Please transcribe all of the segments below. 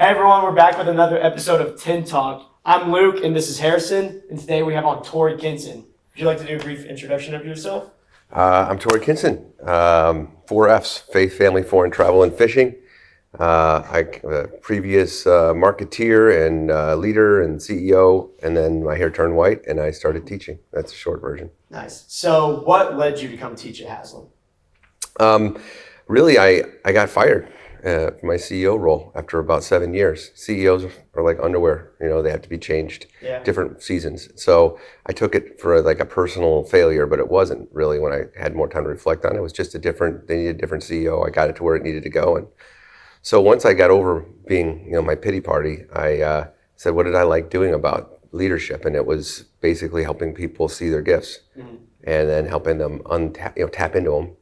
Hey everyone, we're back with another episode of Tenn Talk. I'm Luke and this is Harrison, and today we have on Tory Kinson. Would you like to do a brief introduction of yourself? I'm Tory Kinson, 4Fs, Faith, Family, Foreign, Travel, and Fishing. I'm a previous marketeer and leader and CEO, and then my hair turned white and I started teaching. That's a short version. Nice. So what led you to come teach at Haslam? Really, I got fired from my CEO role after about 7 years. CEOs are like underwear, they have to be changed different seasons. So I took it for a personal failure, but it wasn't really when I had more time to reflect on it. It was just they needed a different CEO. I got it to where it needed to go. And so once I got over being, my pity party, I said, what did I like doing about leadership? And it was basically helping people see their gifts and then helping them tap into them.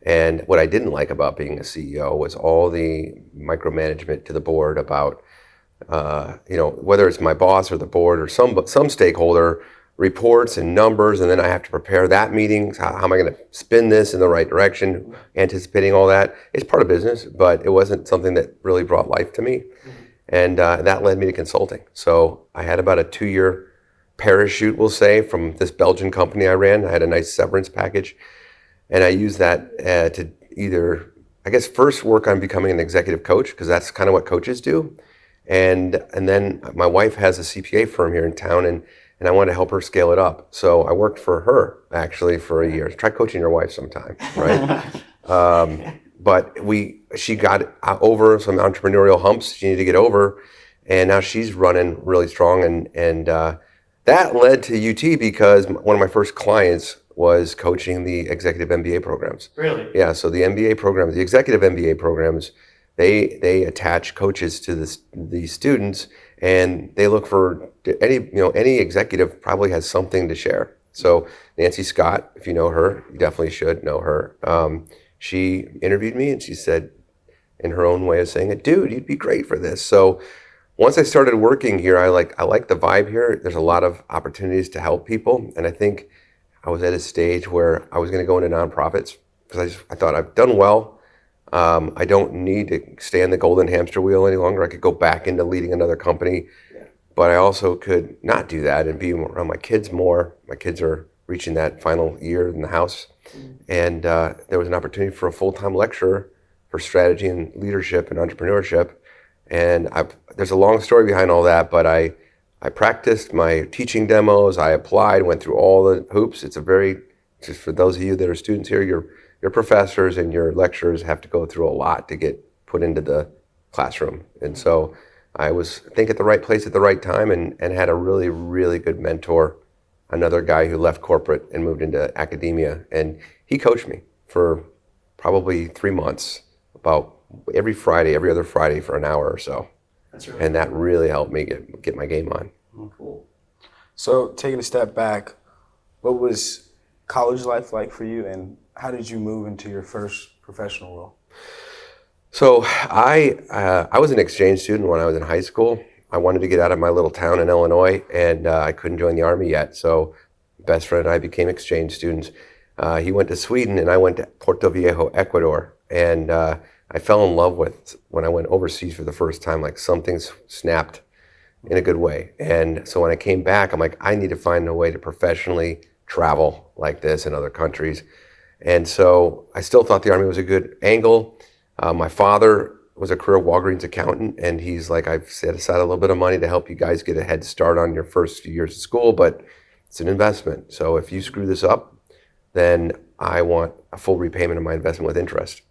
And what I didn't like about being a CEO was all the micromanagement to the board about, whether it's my boss or the board or some stakeholder, reports and numbers, and then I have to prepare that meeting. How am I going to spin this in the right direction, anticipating all that? It's part of business, but it wasn't something that really brought life to me. And that led me to consulting. So I had about a 2-year parachute, we'll say, from this Belgian company I ran. I had a nice severance package. And I used that to either, first work on becoming an executive coach, because that's kind of what coaches do. And then my wife has a CPA firm here in town, and I wanted to help her scale it up. So I worked for her, actually, for a year. Try coaching your wife sometime, right? But she got over some entrepreneurial humps she needed to get over, and now she's running really strong. And that led to UT because one of my first clients was coaching the executive MBA programs. Really? Yeah, so the MBA programs, the executive MBA programs, they attach coaches to the students, and they look for any executive probably has something to share. So Nancy Scott, if you know her, you definitely should know her. She interviewed me and she said, in her own way of saying it, dude, you'd be great for this. So once I started working here, I like the vibe here. There's a lot of opportunities to help people, and I think I was at a stage where I was going to go into nonprofits because I thought I've done well. I don't need to stay on the golden hamster wheel any longer. I could go back into leading another company, but I also could not do that and be around my kids more. My kids are reaching that final year in the house, and there was an opportunity for a full-time lecturer for strategy and leadership and entrepreneurship. And there's a long story behind all that, but I practiced my teaching demos. I applied, went through all the hoops. It's just for those of you that are students here, your professors and your lecturers have to go through a lot to get put into the classroom. And so I was, I think, at the right place at the right time and had a really, really good mentor, another guy who left corporate and moved into academia. And he coached me for probably 3 months, about every other Friday for an hour or so. That's right. And that really helped me get my game on. Oh, cool. So taking a step back, what was college life like for you, and how did you move into your first professional role? So I was an exchange student when I was in high school. I wanted to get out of my little town in Illinois, and I couldn't join the Army yet. So best friend and I became exchange students. He went to Sweden, and I went to Puerto Viejo, Ecuador. And I fell in love with, when I went overseas for the first time, like something snapped in a good way. And so when I came back, I'm like, I need to find a way to professionally travel like this in other countries. And so I still thought the Army was a good angle. My father was a career Walgreens accountant, and he's like, I've set aside a little bit of money to help you guys get a head start on your first few years of school, but it's an investment. So if you screw this up, then I want a full repayment of my investment with interest.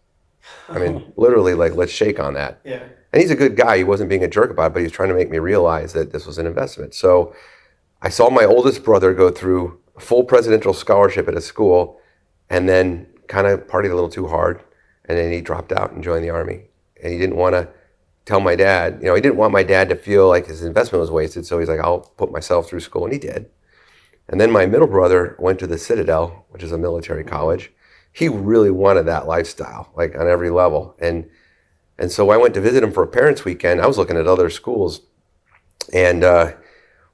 I mean, literally, like, let's shake on that. Yeah. And he's a good guy. He wasn't being a jerk about it, but he was trying to make me realize that this was an investment. So I saw my oldest brother go through a full presidential scholarship at a school and then kind of partied a little too hard. And then he dropped out and joined the Army. And he didn't want to tell my dad, he didn't want my dad to feel like his investment was wasted. So he's like, I'll put myself through school. And he did. And then my middle brother went to the Citadel, which is a military college. He really wanted that lifestyle, like on every level. And so I went to visit him for a parents' weekend. I was looking at other schools. And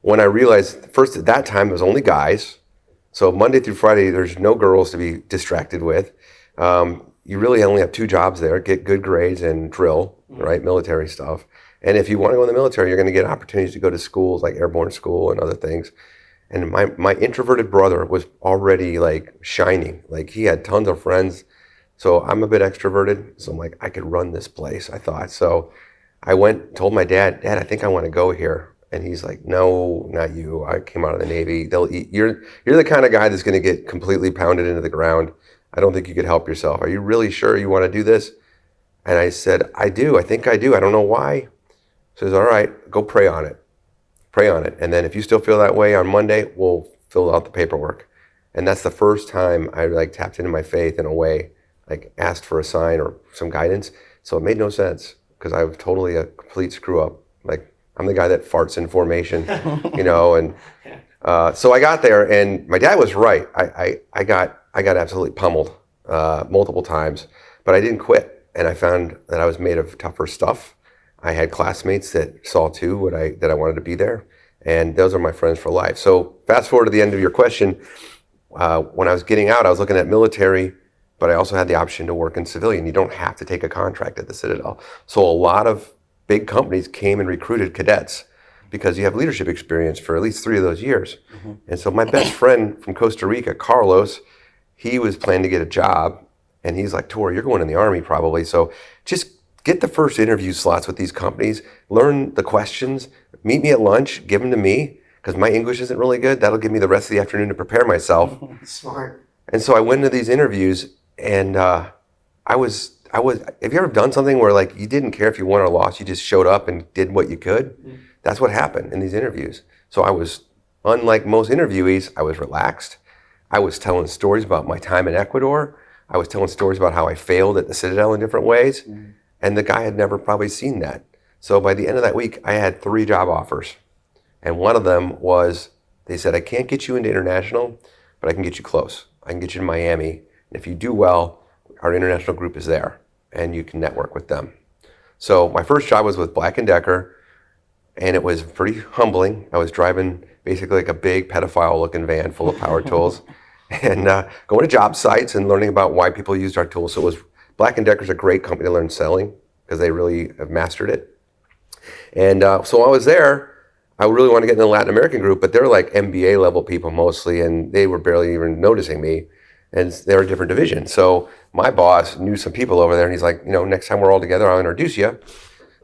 when I realized, first at that time, it was only guys. So Monday through Friday, there's no girls to be distracted with. You really only have 2 jobs there, get good grades and drill, right? Military stuff. And if you want to go in the military, you're going to get opportunities to go to schools like airborne school and other things. And my introverted brother was already like shining. Like he had tons of friends. So I'm a bit extroverted. So I'm like, I could run this place, I thought. So I went, told my dad, I think I want to go here. And he's like, no, not you. I came out of the Navy. They'll eat. You're the kind of guy that's going to get completely pounded into the ground. I don't think you could help yourself. Are you really sure you want to do this? And I said, I do. I think I do. I don't know why. He says, all right, go pray on it. Pray on it. And then if you still feel that way on Monday, we'll fill out the paperwork. And that's the first time I like tapped into my faith in a way, like asked for a sign or some guidance. So it made no sense because I was totally a complete screw up. Like I'm the guy that farts in formation, and so I got there and my dad was right. I got absolutely pummeled multiple times, but I didn't quit. And I found that I was made of tougher stuff. I had classmates that saw too that I wanted to be there. And those are my friends for life. So fast forward to the end of your question. When I was getting out, I was looking at military, but I also had the option to work in civilian. You don't have to take a contract at the Citadel. So a lot of big companies came and recruited cadets because you have leadership experience for at least 3 of those years. Mm-hmm. And so my best friend from Costa Rica, Carlos, he was planning to get a job. And he's like, Tory, you're going in the Army probably. So just get the first interview slots with these companies, learn the questions, meet me at lunch, give them to me, because my English isn't really good. That'll give me the rest of the afternoon to prepare myself. Smart. And so I went into these interviews and I was, have you ever done something where like you didn't care if you won or lost, you just showed up and did what you could? Mm-hmm. That's what happened in these interviews. So I was, unlike most interviewees, I was relaxed. I was telling stories about my time in Ecuador. I was telling stories about how I failed at the Citadel in different ways. Mm-hmm. And the guy had never probably seen that. So by the end of that week, I had 3 job offers. And one of them was, they said, I can't get you into international, but I can get you close. I can get you to Miami. And if you do well, our international group is there and you can network with them. So my first job was with Black & Decker and it was pretty humbling. I was driving basically like a big pedophile looking van full of power tools and going to job sites and learning about why people used our tools. So it was Black & Decker's a great company to learn selling because they really have mastered it. And so I was there. I really wanted to get in the Latin American group, but they're like MBA level people mostly, and they were barely even noticing me. And they're a different division. So my boss knew some people over there, and he's like, next time we're all together, I'll introduce you.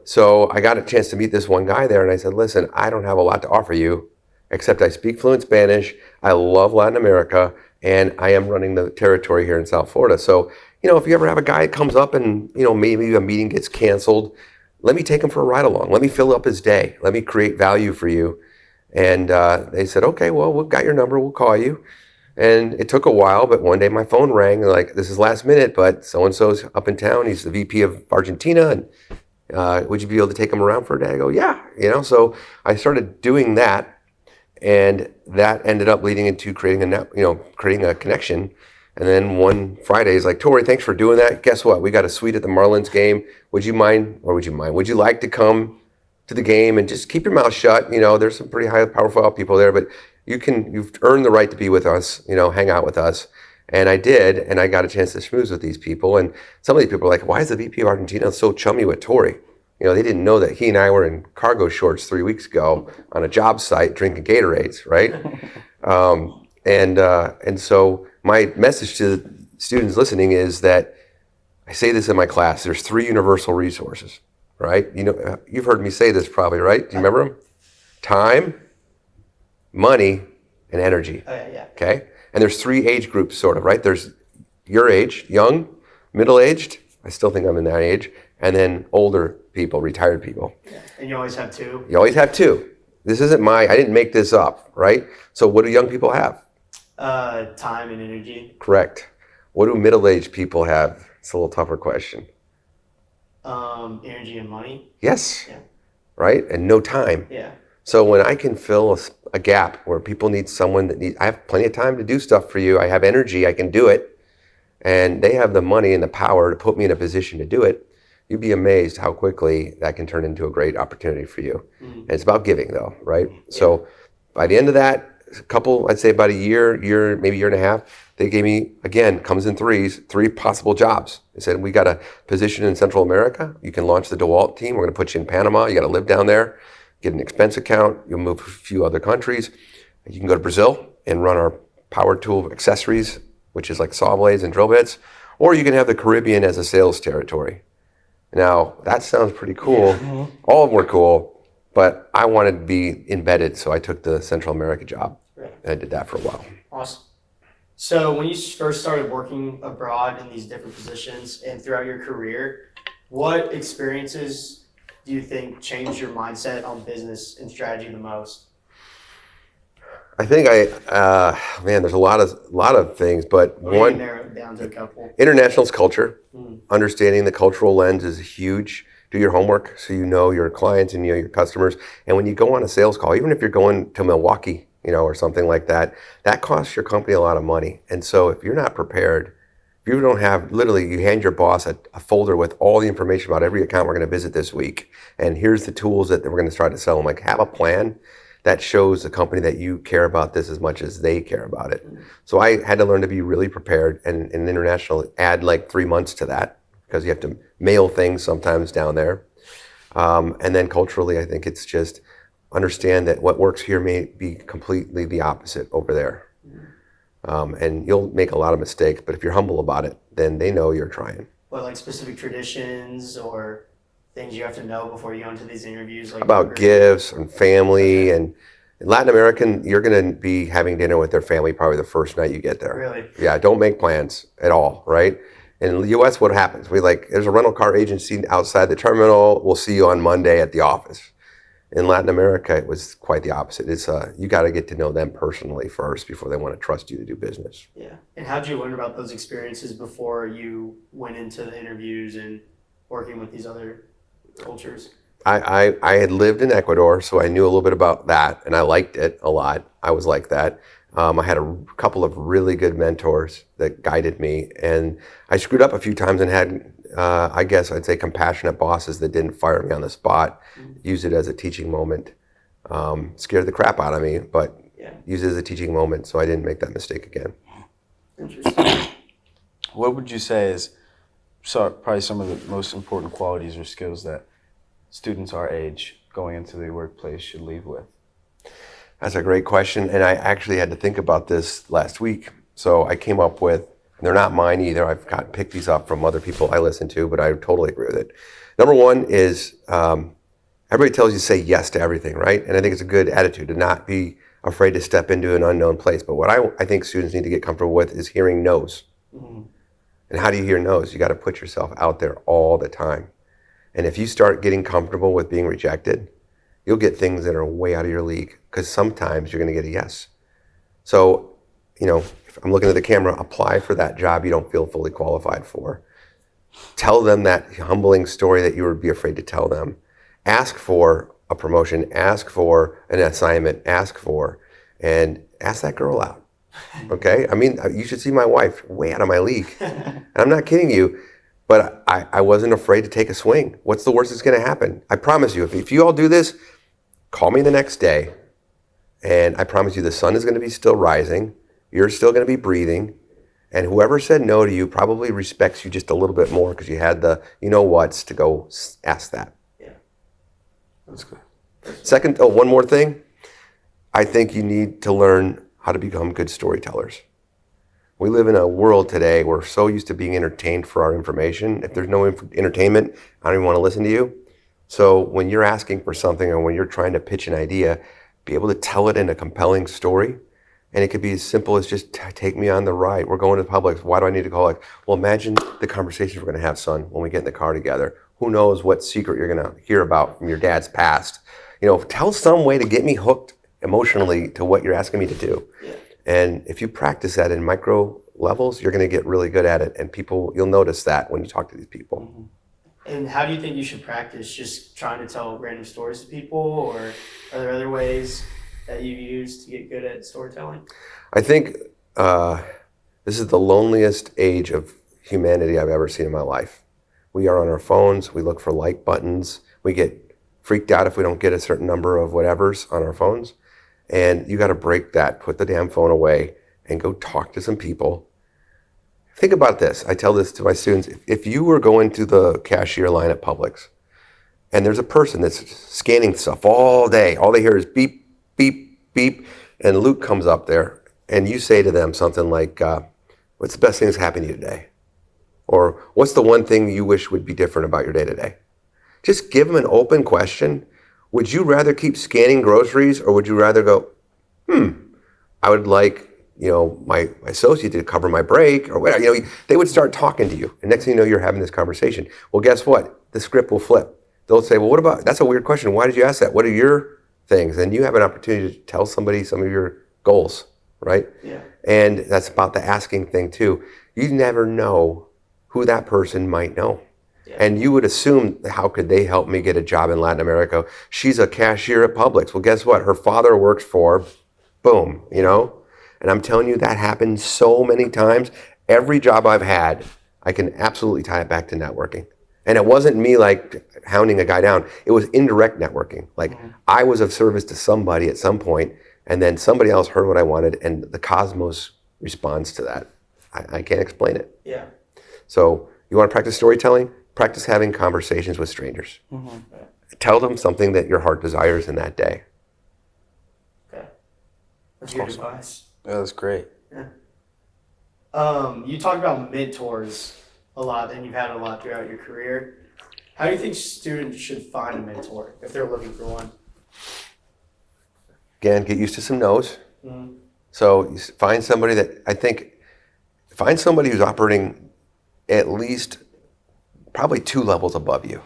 So I got a chance to meet this one guy there, and I said, listen, I don't have a lot to offer you, except I speak fluent Spanish, I love Latin America, and I am running the territory here in South Florida. So, if you ever have a guy that comes up and, maybe a meeting gets canceled, let me take him for a ride along. Let me fill up his day. Let me create value for you. And they said, okay, well, we've got your number. We'll call you. And it took a while, but one day my phone rang. Like, this is last minute, but so-and-so's up in town. He's the VP of Argentina. And would you be able to take him around for a day? I go, yeah. So I started doing that. And that ended up leading into creating a connection. And then one Friday, he's like, Tory, thanks for doing that. Guess what? We got a suite at the Marlins game. Would you like to come to the game and just keep your mouth shut? There's some pretty high, powerful people there, but you've earned the right to be with us, hang out with us. And I did, and I got a chance to schmooze with these people. And some of these people are like, why is the VP of Argentina so chummy with Tory? They didn't know that he and I were in cargo shorts 3 weeks ago on a job site drinking Gatorades, right? And so my message to the students listening is that I say this in my class, there's 3 universal resources, right? You've heard me say this probably, right? Do you remember them? Time, money, and energy. Yeah. Okay? And there's 3 age groups sort of, right? There's your age, young, middle-aged, I still think I'm in that age, and then older people, retired people. Yeah. And you always have 2. You always have 2. This isn't I didn't make this up, right? So what do young people have? Time and energy. Correct. What do middle-aged people have? It's a little tougher question. Energy and money. Yes. Yeah. Right? And no time. Yeah. So when I can fill a gap where people need someone I have plenty of time to do stuff for you. I have energy. I can do it. And they have the money and the power to put me in a position to do it. You'd be amazed how quickly that can turn into a great opportunity for you. Mm-hmm. And it's about giving though, right? Yeah. So by the end of that, I'd say about a year, maybe year and a half, they gave me, again, comes in threes, 3 possible jobs. They said, we got a position in Central America. You can launch the DeWalt team. We're going to put you in Panama. You got to live down there, get an expense account. You'll move to a few other countries. You can go to Brazil and run our power tool accessories, which is like saw blades and drill bits. Or you can have the Caribbean as a sales territory. Now, that sounds pretty cool. Yeah. All of them were cool, but I wanted to be embedded, so I took the Central America job. Right. And I did that for a while. Awesome. So when you first started working abroad in these different positions and throughout your career, what experiences do you think changed your mindset on business and strategy the most? I think there's a lot of things, but one, narrow it down to a couple. International's culture. Understanding the cultural lens is huge. Do your homework so you know your clients and you know your customers. And when you go on a sales call, even if you're going to Milwaukee, or something like that, that costs your company a lot of money. And so if you're not prepared, if you don't have, literally, you hand your boss a folder with all the information about every account we're going to visit this week, and here's the tools that we're going to try to sell them. Like, have a plan that shows the company that you care about this as much as they care about it. So I had to learn to be really prepared, and in international, add like 3 months to that, because you have to mail things sometimes down there. And then culturally, I think it's just understand that what works here may be completely the opposite over there. And you'll make a lot of mistakes, but if you're humble about it, then they know you're trying. What, like specific traditions or things you have to know before you go into these interviews? Like about gifts and family. And in Latin American, you're going to be having dinner with their family probably the first night you get there. Really? Yeah, don't make plans at all, right? In the U.S., what happens? There's a rental car agency outside the terminal. We'll see you on Monday at the office. In Latin America, it was quite the opposite. It's you got to get to know them personally first before they want to trust you to do business. Yeah. And how did you learn about those experiences before you went into the interviews and working with these other cultures? I had lived in Ecuador, so I knew a little bit about that, and I liked it a lot. I was like that. I had a couple of really good mentors that guided me, and I screwed up a few times and had, I guess I'd say, compassionate bosses that didn't fire me on the spot, use it as a teaching moment. Scared the crap out of me, but use it as a teaching moment so I didn't make that mistake again. Interesting. What would you say is probably some of the most important qualities or skills that students our age going into the workplace should leave with? That's a great question, and I actually had to think about this last week. So I came up with, and they're not mine either, I've picked these up from other people I listen to, but I totally agree with it. Number one is, everybody tells you to say yes to everything, right? And I think it's a good attitude to not be afraid to step into an unknown place. But what I think students need to get comfortable with is hearing no's. Mm-hmm. And how do you hear no's? You got to put yourself out there all the time. And if you start getting comfortable with being rejected, you'll get things that are way out of your league, because sometimes you're going to get a yes. So, if I'm looking at the camera, apply for that job you don't feel fully qualified for. Tell them that humbling story that you would be afraid to tell them. Ask for a promotion, ask for an assignment, and ask that girl out. Okay? You should see my wife, way out of my league. And I'm not kidding you. But I wasn't afraid to take a swing. What's the worst that's going to happen? I promise you, if you all do this, call me the next day, and I promise you the sun is going to be still rising, you're still going to be breathing, and whoever said no to you probably respects you just a little bit more because you had the you-know-whats to go ask that. Yeah. That's good. Second, one more thing. I think you need to learn how to become good storytellers. We live in a world today, we're so used to being entertained for our information. If there's no entertainment, I don't even want to listen to you. So when you're asking for something or when you're trying to pitch an idea, be able to tell it in a compelling story. And it could be as simple as just take me on the ride. We're going to Publix. Why do I need to call? Well, imagine the conversations we're going to have, son, when we get in the car together. Who knows what secret you're going to hear about from your dad's past. Tell some way to get me hooked emotionally to what you're asking me to do. Yeah. And if you practice that in micro levels, you're going to get really good at it. And you'll notice that when you talk to these people. Mm-hmm. And how do you think you should practice? Just trying to tell random stories to people, or are there other ways that you use to get good at storytelling? I think this is the loneliest age of humanity I've ever seen in my life. We are on our phones. We look for like buttons. We get freaked out if we don't get a certain number of whatevers on our phones. And you got to break that, put the damn phone away, and go talk to some people. Think about this. I tell this to my students. If you were going to the cashier line at Publix, and there's a person that's scanning stuff all day, all they hear is beep, beep, beep, and Luke comes up there, and you say to them something like, what's the best thing that's happened to you today? Or what's the one thing you wish would be different about your day today? Just give them an open question. Would you rather keep scanning groceries, or would you rather go, I would like, my associate to cover my break, or whatever. They would start talking to you. And next thing you know, you're having this conversation. Well, guess what? The script will flip. They'll say, well, what about, that's a weird question. Why did you ask that? What are your things? And you have an opportunity to tell somebody some of your goals, right? Yeah. And that's about the asking thing too. You never know who that person might know. Yeah. And you would assume, how could they help me get a job in Latin America? She's a cashier at Publix. Well, guess what? Her father works for, boom, And I'm telling you, that happens so many times. Every job I've had, I can absolutely tie it back to networking. And it wasn't me like hounding a guy down. It was indirect networking. Like I was of service to somebody at some point, and then somebody else heard what I wanted, and the cosmos responds to that. I can't explain it. Yeah. So you want to practice storytelling? Practice having conversations with strangers. Mm-hmm. Tell them something that your heart desires in that day. Okay. That's good advice. Yeah, that's great. Yeah. You talk about mentors a lot, and you've had a lot throughout your career. How do you think students should find a mentor if they're looking for one? Again, get used to some no's. Mm-hmm. So you find somebody who's operating at least probably 2 levels above you.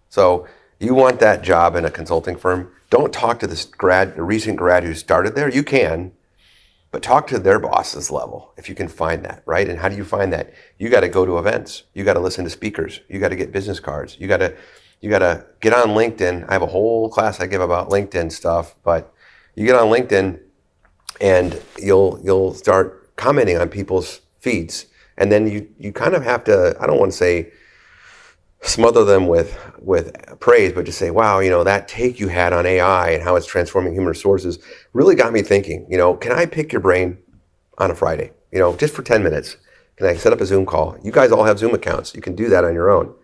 So you want that job in a consulting firm. Don't talk to the recent grad who started there. You can, but talk to their boss's level if you can find that, right? And how do you find that? You got to go to events. You got to listen to speakers. You got to get business cards. You got to get on LinkedIn. I have a whole class I give about LinkedIn stuff, but you get on LinkedIn and you'll start commenting on people's feeds. And then you kind of have to, I don't want to say smother them with praise, but just say, wow, that take you had on AI and how it's transforming human resources really got me thinking, can I pick your brain on a Friday, just for 10 minutes? Can I set up a Zoom call? You guys all have Zoom accounts. You can do that on your own.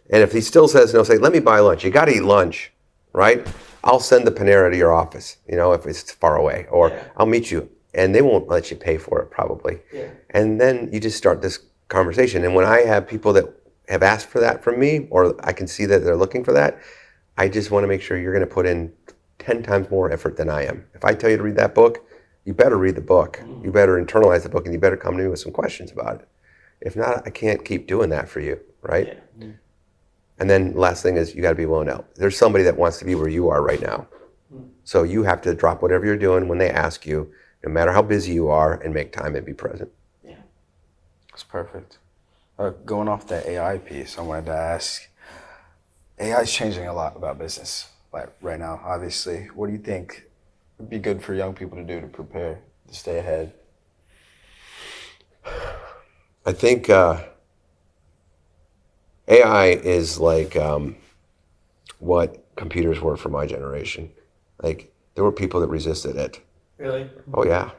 And if he still says no, say, let me buy lunch. You got to eat lunch, right? I'll send the Panera to your office, if it's far away, or I'll meet you. And they won't let you pay for it probably. Yeah. And then you just start this conversation. And when I have people that have asked for that from me, or I can see that they're looking for that, I just want to make sure you're going to put in 10 times more effort than I am. If I tell you to read that book, you better read the book. You better internalize the book, and you better come to me with some questions about it. If not, I can't keep doing that for you, right? Yeah. And then last thing is you got to be willing to help. There's somebody that wants to be where you are right now. So you have to drop whatever you're doing when they ask you, no matter how busy you are, and make time and be present. Yeah. That's perfect. Going off that AI piece, I wanted to ask, AI is changing a lot about business right now, obviously. What do you think would be good for young people to do to prepare, to stay ahead? I think AI is like what computers were for my generation. Like, there were people that resisted it. Really? Oh, yeah.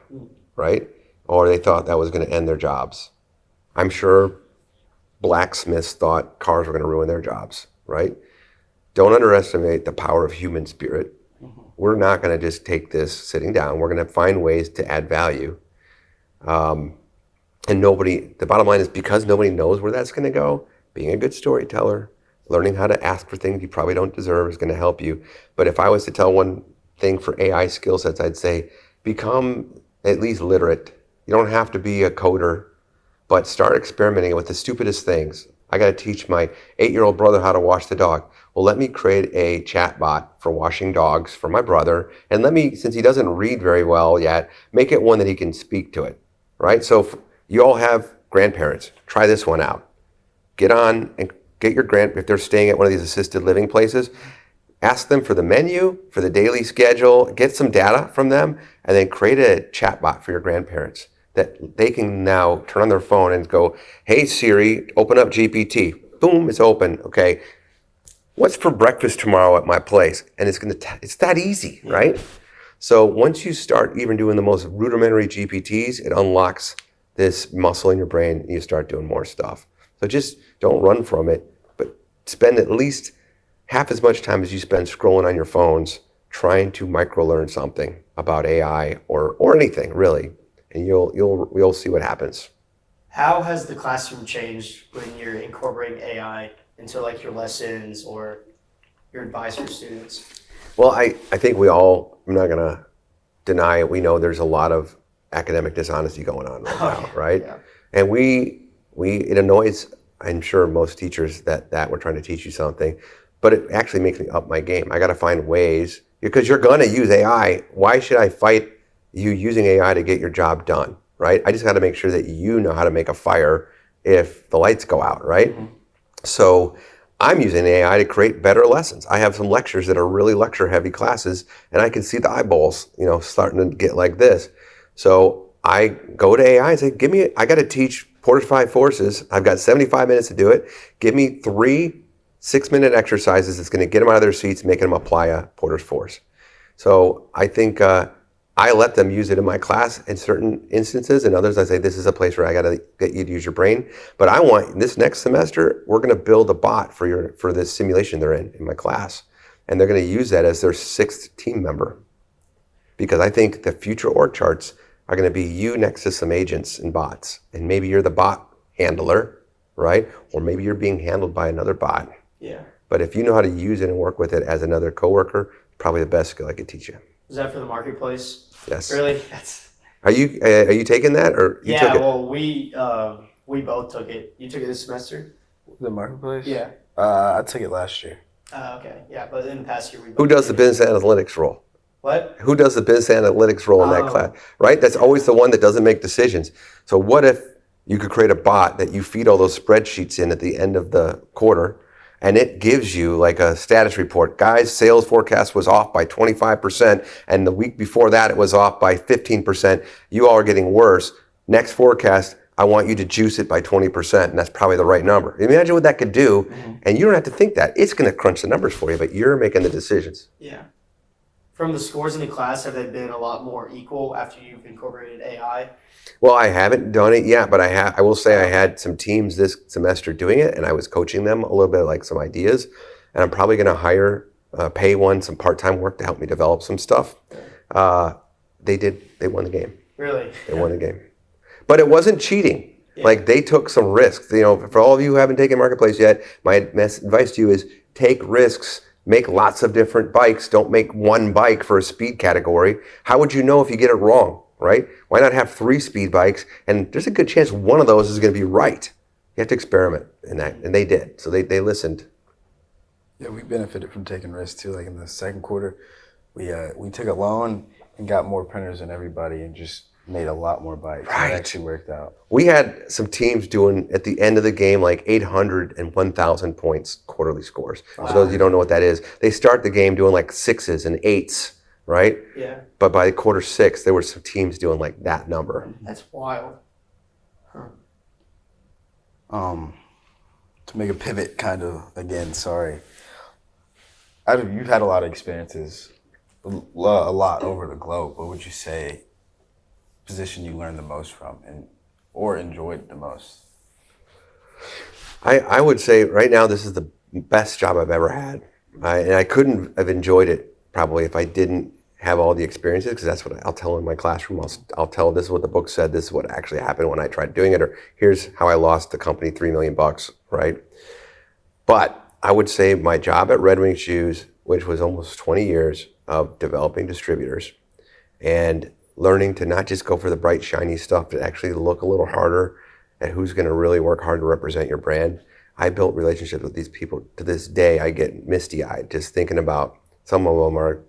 Right? Or they thought that was going to end their jobs. I'm sure blacksmiths thought cars were going to ruin their jobs, right? Don't underestimate the power of human spirit. We're not going to just take this sitting down. We're going to find ways to add value. And the bottom line is, because nobody knows where that's going to go, being a good storyteller, learning how to ask for things you probably don't deserve is going to help you. But if I was to tell one thing for AI skill sets, I'd say become at least literate. You don't have to be a coder, but start experimenting with the stupidest things. I got to teach my 8-year-old brother how to wash the dog. Well, let me create a chat bot for washing dogs for my brother. And let me, since he doesn't read very well yet, make it one that he can speak to it, right? So you all have grandparents. Try this one out. Get on and get your if they're staying at one of these assisted living places, ask them for the menu, for the daily schedule, get some data from them, and then create a chat bot for your grandparents that they can now turn on their phone and go, hey Siri, open up GPT. Boom, it's open. Okay, what's for breakfast tomorrow at my place? And it's that easy, right? So once you start even doing the most rudimentary GPTs, it unlocks this muscle in your brain and you start doing more stuff. So just don't run from it, but spend at least half as much time as you spend scrolling on your phones trying to micro learn something about AI or anything really, and you'll see what happens. How has the classroom changed when you're incorporating AI into like your lessons or your advice for students? Well, I think I'm not gonna deny it. We know there's a lot of academic dishonesty going on right now, right? Yeah. And it annoys, I'm sure, most teachers that we're trying to teach you something, but it actually makes me up my game. I got to find ways, because you're gonna use AI. Why should I fight you using AI to get your job done, right? I just got to make sure that you know how to make a fire if the lights go out, right? Mm-hmm. So I'm using AI to create better lessons. I have some lectures that are really lecture-heavy classes, and I can see the eyeballs, starting to get like this. So I go to AI and say, I got to teach Porter's 5 forces. I've got 75 minutes to do it. Give me 3 6-minute exercises that's going to get them out of their seats, making them apply a Porter's force. So I think I let them use it in my class in certain instances, and others I say, this is a place where I got to get you to use your brain. But I want this next semester, we're going to build a bot for this simulation they're in my class, and they're going to use that as their 6th team member, because I think the future org charts are going to be you next to some agents and bots, and maybe you're the bot handler, right? Or maybe you're being handled by another bot. Yeah. But if you know how to use it and work with it as another coworker, probably the best skill I could teach you. Is that for the marketplace? Yes. Really? Are you taking that, or you took it? Well, we both took it. You took it this semester? The marketplace? Yeah. I took it last year. Okay. Yeah, but in the past year we both Who does the took it. business analytics role? What? Who does the business analytics role in that class? Right? That's always the one that doesn't make decisions. So what if you could create a bot that you feed all those spreadsheets in at the end of the quarter, and it gives you like a status report. Guys, sales forecast was off by 25%, and the week before that it was off by 15%. You all are getting worse. Next forecast, I want you to juice it by 20%, and that's probably the right number. Imagine what that could do, and you don't have to think that. It's going to crunch the numbers for you, but you're making the decisions. Yeah. From the scores in the class, have they been a lot more equal after you've incorporated AI? Well, I haven't done it yet, but I will say I had some teams this semester doing it, and I was coaching them a little bit, like some ideas, and I'm probably going to pay some part-time work to help me develop some stuff. They won the game. Really? They won the game. But it wasn't cheating. Yeah. Like, they took some risks. For all of you who haven't taken Marketplace yet, my advice to you is take risks. Make lots of different bikes. Don't make one bike for a speed category. How would you know if you get it wrong, right? Why not have 3 speed bikes? And there's a good chance one of those is going to be right. You have to experiment in that. And they did. So they listened. Yeah, we benefited from taking risks too. Like in the second quarter, we took a loan and got more printers than everybody and just made a lot more bikes. Right. It actually worked out. We had some teams doing, at the end of the game, like 800 and 1,000 points quarterly scores. Wow. For those of you who don't know what that is, they start the game doing like 6s and 8s, right? Yeah. But by quarter 6, there were some teams doing like that number. That's wild. Huh. To make a pivot kind of, again, sorry. You've had a lot of experiences, a lot over the globe. What would you say position you learned the most from or enjoyed the most? I would say right now this is the best job I've ever had. And I couldn't have enjoyed it probably if I didn't have all the experiences, because that's what I'll tell in my classroom. I'll tell this is what the book said, this is what actually happened when I tried doing it, or here's how I lost the company $3 million, right? But I would say my job at Red Wing Shoes, which was almost 20 years of developing distributors and learning to not just go for the bright, shiny stuff, but actually look a little harder at who's going to really work hard to represent your brand. I built relationships with these people. To this day, I get misty-eyed just thinking about, some of them are,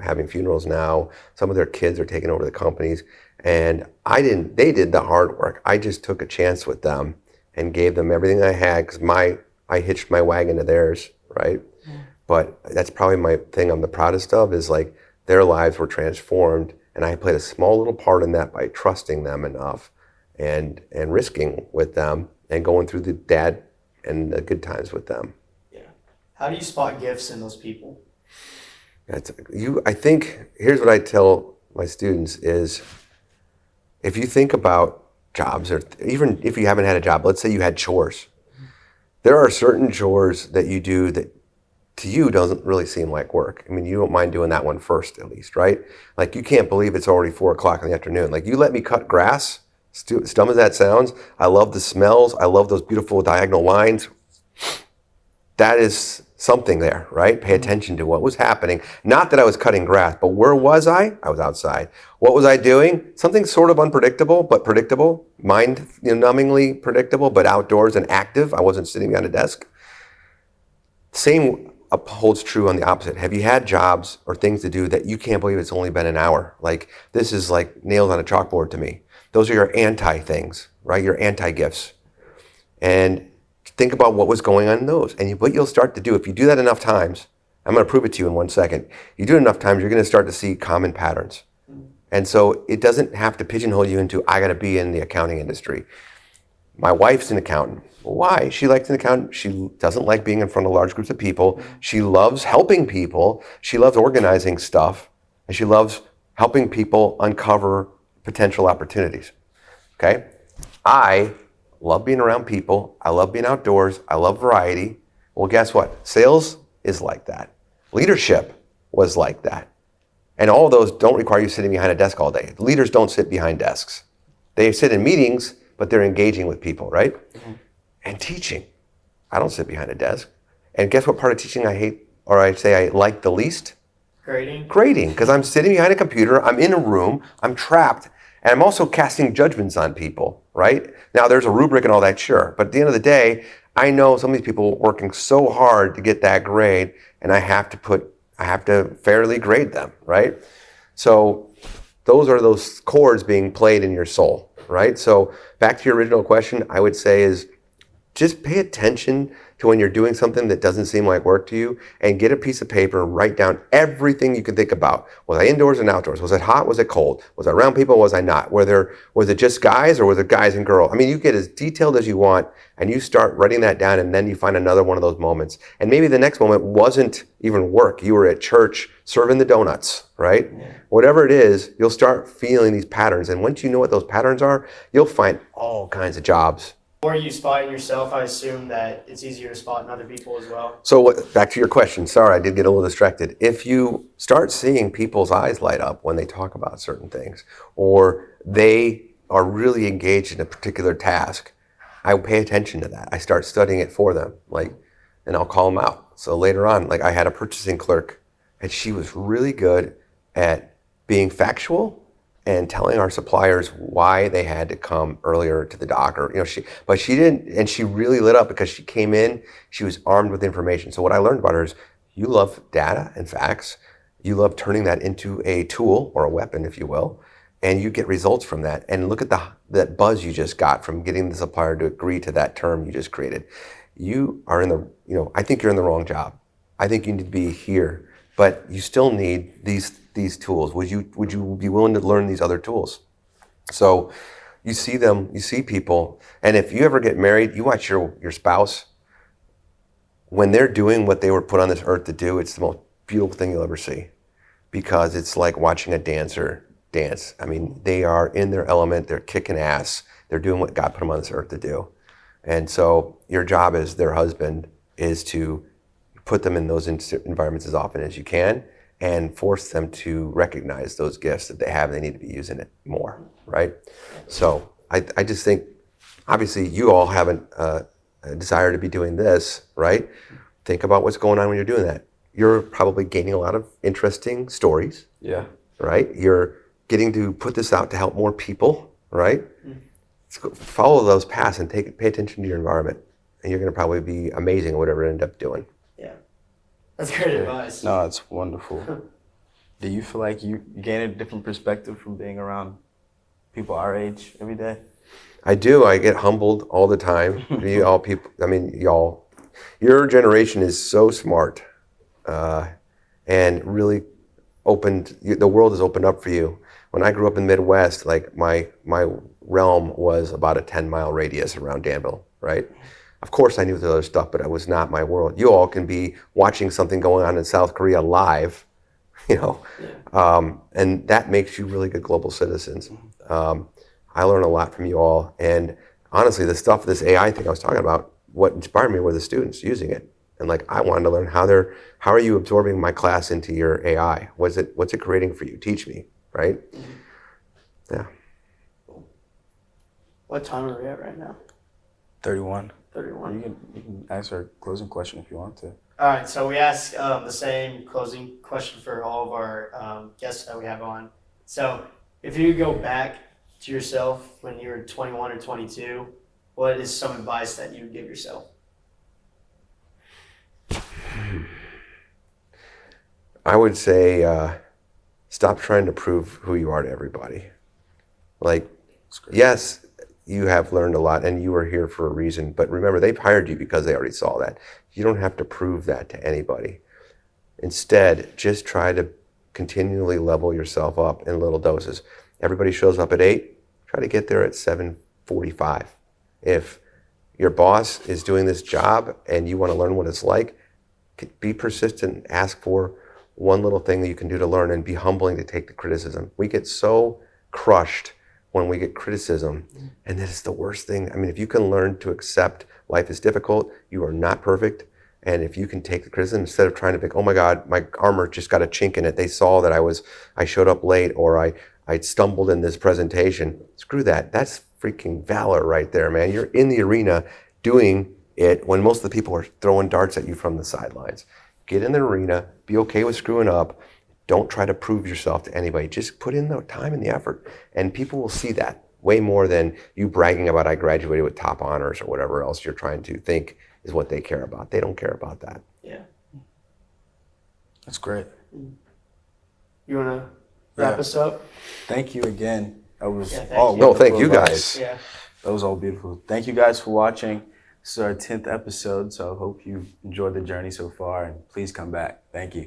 having funerals now. Some of their kids are taking over the companies. And they did the hard work. I just took a chance with them and gave them everything I had, because I hitched my wagon to theirs, right? Yeah. But that's probably my thing I'm the proudest of, is like their lives were transformed. And I played a small little part in that by trusting them enough and risking with them and going through the bad and the good times with them. Yeah. How do you spot gifts in those people? I think here's what I tell my students is, if you think about jobs, or even if you haven't had a job, let's say you had chores. There are certain chores that you do that to you doesn't really seem like work. I mean, you don't mind doing that one first, at least, right? Like, you can't believe it's already 4 o'clock in the afternoon. Like, you let me cut grass, dumb as that sounds. I love the smells. I love those beautiful diagonal lines. That is something there, right? Pay attention to what was happening. Not that I was cutting grass, but where was I? I was outside. What was I doing? Something sort of unpredictable, but predictable. Mind-numbingly predictable, but outdoors and active. I wasn't sitting behind a desk. Same holds true on the opposite. Have you had jobs or things to do that you can't believe it's only been an hour? Like, this is like nails on a chalkboard to me. Those are your anti-things, right? Your anti-gifts. And think about what was going on in those. And what you'll start to do, if you do that enough times, I'm going to prove it to you in 1 second. You do it enough times, you're going to start to see common patterns. And so it doesn't have to pigeonhole you into, I got to be in the accounting industry. My wife's an accountant. Why? She likes an accountant. She doesn't like being in front of large groups of people. She loves helping people. She loves organizing stuff. And she loves helping people uncover potential opportunities. Okay? I love being around people. I love being outdoors. I love variety. Well, guess what? Sales is like that. Leadership was like that. And all of those don't require you sitting behind a desk all day. Leaders don't sit behind desks. They sit in meetings, but they're engaging with people, right? Mm-hmm. And teaching. I don't sit behind a desk. And guess what part of teaching I hate, or I say I like the least? Grading, because I'm sitting behind a computer, I'm in a room, I'm trapped, and I'm also casting judgments on people, right? Now, there's a rubric and all that, sure. But at the end of the day, I know some of these people working so hard to get that grade, and I have to fairly grade them, right? So those are those chords being played in your soul, right? So back to your original question, I would say is just pay attention to when you're doing something that doesn't seem like work to you, and get a piece of paper and write down everything you can think about. Was I indoors and outdoors? Was it hot? Was it cold? Was I around people? Was I not? Was it just guys, or was it guys and girls? I mean, you get as detailed as you want, and you start writing that down, and then you find another one of those moments. And maybe the next moment wasn't even work. You were at church serving the donuts, right? Yeah. Whatever it is, you'll start feeling these patterns. And once you know what those patterns are, you'll find all kinds of jobs. The more you spot in yourself, I assume that it's easier to spot in other people as well. So back to your question. Sorry, I did get a little distracted. If you start seeing people's eyes light up when they talk about certain things, or they are really engaged in a particular task, I pay attention to that. I start studying it for them, and I'll call them out. So later on, I had a purchasing clerk, and she was really good at being factual and telling our suppliers why they had to come earlier to the dock, but she didn't, and she really lit up because she came in, she was armed with information. So what I learned about her is, you love data and facts, you love turning that into a tool or a weapon, if you will, and you get results from that. And look at that buzz you just got from getting the supplier to agree to that term you just created. You are I think you're in the wrong job. I think you need to be here, but you still need these tools. Would you be willing to learn these other tools? So you see people, and if you ever get married, you watch your spouse, when they're doing what they were put on this earth to do, it's the most beautiful thing you'll ever see, because it's like watching a dancer dance. I mean, they are in their element, they're kicking ass, they're doing what God put them on this earth to do. And so your job as their husband is to put them in those environments as often as you can, and force them to recognize those gifts that they have. They need to be using it more, right? So I just think, obviously, you all have a desire to be doing this, right? Think about what's going on when you're doing that. You're probably gaining a lot of interesting stories. Yeah. Right? You're getting to put this out to help more people, right? Follow those paths and pay attention to your environment, and you're going to probably be amazing at whatever you end up doing. Yeah. That's great advice. No, it's wonderful. Do you feel like you gain a different perspective from being around people our age every day? I do. I get humbled all the time. Y'all, your generation is so smart, and really the world has opened up for you. When I grew up in the Midwest, my realm was about a 10-mile radius around Danville, right? Of course, I knew the other stuff, but it was not my world. You all can be watching something going on in South Korea live you know, and that makes you really good global citizens. I learn a lot from you all, and honestly, this AI thing I was talking about, what inspired me were the students using it, and like I wanted to learn how are you absorbing my class into your AI? What's it creating for you? Teach me, right? Yeah. What time are we at right now? 31. 31. You can answer a closing question if you want to. All right, so we ask the same closing question for all of our guests that we have on. So if you could go back to yourself when you were 21 or 22, what is some advice that you would give yourself? I would say stop trying to prove who you are to everybody. Like, yes, you have learned a lot and you are here for a reason, but remember, they've hired you because they already saw that. You don't have to prove that to anybody. Instead, just try to continually level yourself up in little doses. Everybody shows up at 8, try to get there at 7:45. If your boss is doing this job and you want to learn what it's like, be persistent, ask for one little thing that you can do to learn, and be humbling to take the criticism. We get so crushed when we get criticism, and that is the worst thing. I mean, if you can learn to accept life is difficult, you are not perfect, and if you can take the criticism instead of trying to think, oh my God, my armor just got a chink in it. They saw that I showed up late, or I stumbled in this presentation. Screw that. That's freaking valor right there, man. You're in the arena doing it when most of the people are throwing darts at you from the sidelines. Get in the arena, be okay with screwing up. Don't try to prove yourself to anybody. Just put in the time and the effort, and people will see that way more than you bragging about I graduated with top honors or whatever else you're trying to think is what they care about. They don't care about that. Yeah. That's great. You want to wrap us up? Thank you again. That was thank you. No, thank you guys. Yeah. That was all beautiful. Thank you guys for watching. This is our 10th episode, so I hope you enjoyed the journey so far, and please come back. Thank you.